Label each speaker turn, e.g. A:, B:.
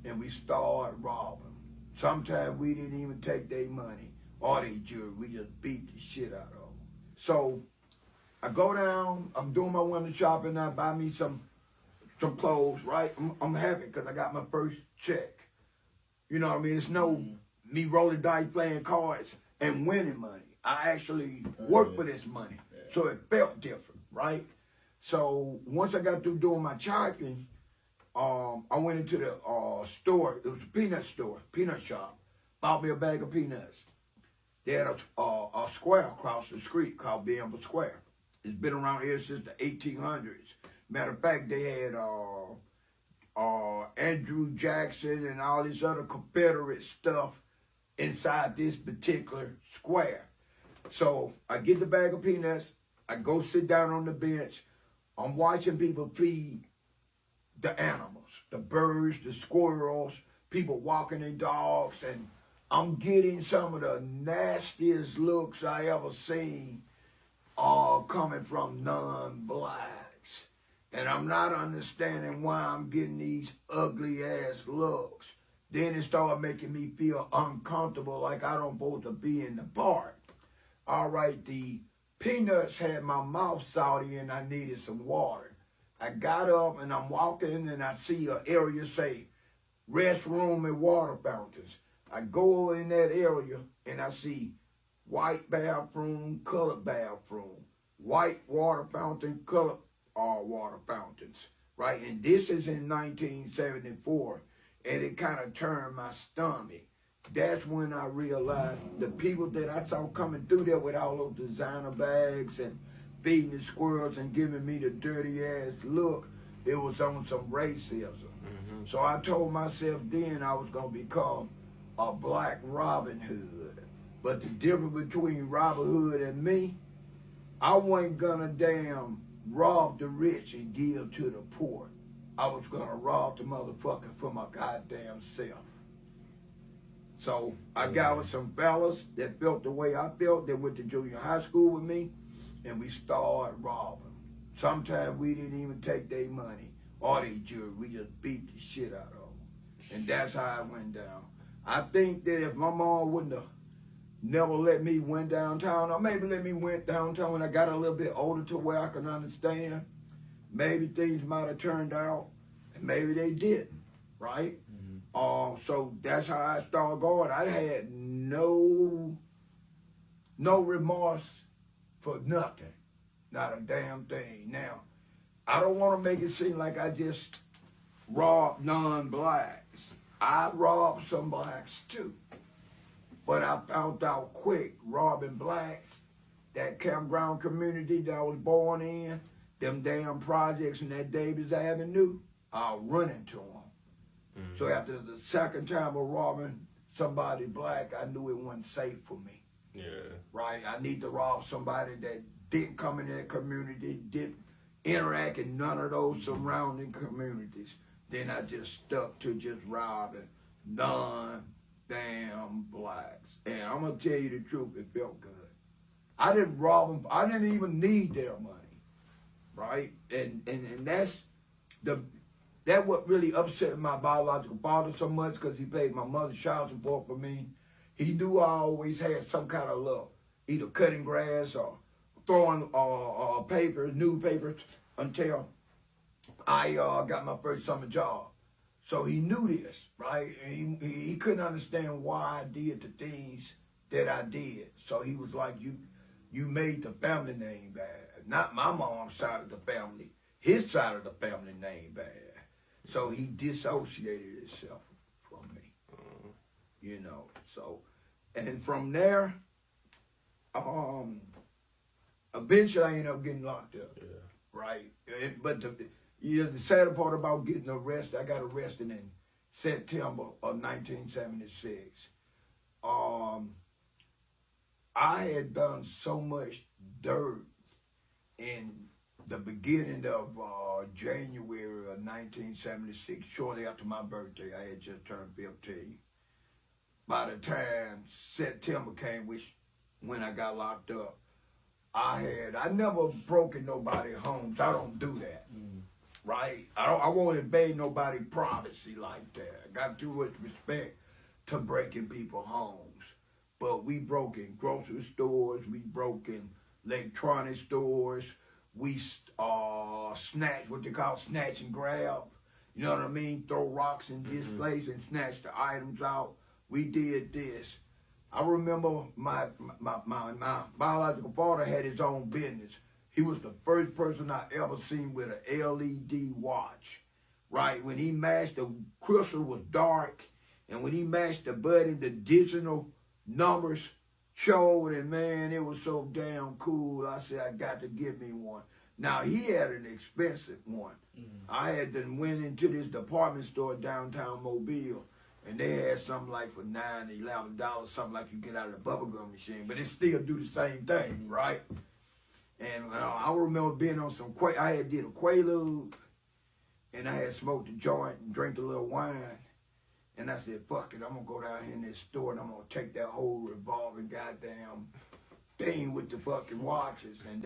A: and we started robbing. Sometimes we didn't even take their money or their jewelry. We just beat the shit out of them. So I go down, I'm doing my window shopping, I buy me some clothes, right? I'm happy because I got my first check. You know what I mean? It's no me rolling dice, playing cards, and winning money. I actually worked for this money. So it felt different, right? So once I got through doing my shopping, I went into the store. It was a peanut store, peanut shop. Bought me a bag of peanuts. They had a square across the street called Bamble Square. It's been around here since the 1800s. Matter of fact, they had Andrew Jackson and all this other Confederate stuff inside this particular square. So I get the bag of peanuts. I go sit down on the bench. I'm watching people feed the animals, the birds, the squirrels, people walking their dogs, and I'm getting some of the nastiest looks I ever seen coming from non-blacks. And I'm not understanding why I'm getting these ugly ass looks. Then it started making me feel uncomfortable, like I don't supposed to be in the park. All right, the peanuts had my mouth salty and I needed some water. I got up and I'm walking and I see an area say restroom and water fountains. I go in that area and I see white bathroom, colored bathroom, white water fountain, colored water fountains, right? And this is in 1974, and it kind of turned my stomach. That's when I realized the people that I saw coming through there with all those designer bags and feeding the squirrels and giving me the dirty ass look, it was on some racism. Mm-hmm. So I told myself then I was gonna become a black Robin Hood. But the difference between Robin Hood and me, I wasn't gonna damn rob the rich and give to the poor. I was gonna rob the motherfucker for my goddamn self. So I got with some fellas that felt the way I felt. They went to junior high school with me, and we started robbing. Sometimes we didn't even take their money or their jewelry. We just beat the shit out of them. And that's how it went down. I think that if my mom wouldn't have never let me went downtown, or maybe let me went downtown when I got a little bit older to where I can understand, maybe things might have turned out, and maybe they didn't, right? So that's how I started going. I had no remorse for nothing, not a damn thing. Now, I don't want to make it seem like I just robbed non-blacks. I robbed some blacks too. But I found out quick, robbing blacks, that campground community that I was born in, them damn projects in that Davis Avenue, I was running to them. Mm-hmm. So after the second time of robbing somebody black, I knew it wasn't safe for me. Yeah. Right? I need to rob somebody that didn't come in that community, didn't interact in none of those surrounding communities. Then I just stuck to just robbing non-damn blacks. And I'm going to tell you the truth, it felt good. I didn't rob them. I didn't even need their money, right? And that's what really upset my biological father so much, because he paid my mother's child support for me. He knew I always had some kind of love, either cutting grass or throwing newspapers, until I got my first summer job. So he knew this, right? And he couldn't understand why I did the things that I did. So he was like, you made the family name bad. Not my mom's side of the family, his side of the family name bad. So he dissociated himself from me, you know. So, and from there, eventually I ended up getting locked up, right? But the sad part about getting arrested, I got arrested in September of 1976. I had done so much dirt in the beginning of January of 1976, shortly after my birthday. I had just turned 15. By the time September came, when I got locked up, I never broken nobody's homes. I don't do that. right? I won't invade nobody's privacy like that. I got too much respect to breaking people's homes. But we broke in grocery stores, we broke in electronic stores, we snatch, what they call snatch and grab. You know what I mean? Throw rocks in this place and snatch the items out. We did this. I remember my biological father had his own business. He was the first person I ever seen with an LED watch, right? When he matched, the crystal was dark, and when he matched the button, the digital numbers showed, and man, it was so damn cool. I said, I got to get me one. Now, he had an expensive one. I had to went into this department store downtown Mobile, and they had something like for $9, $11, something like you get out of the bubblegum machine, but it still do the same thing, right? And I remember being on some I had did a Quaalude, and I had smoked a joint and drank a little wine, and I said, fuck it, I'm gonna go down here in this store and I'm gonna take that whole revolving goddamn thing with the fucking watches. And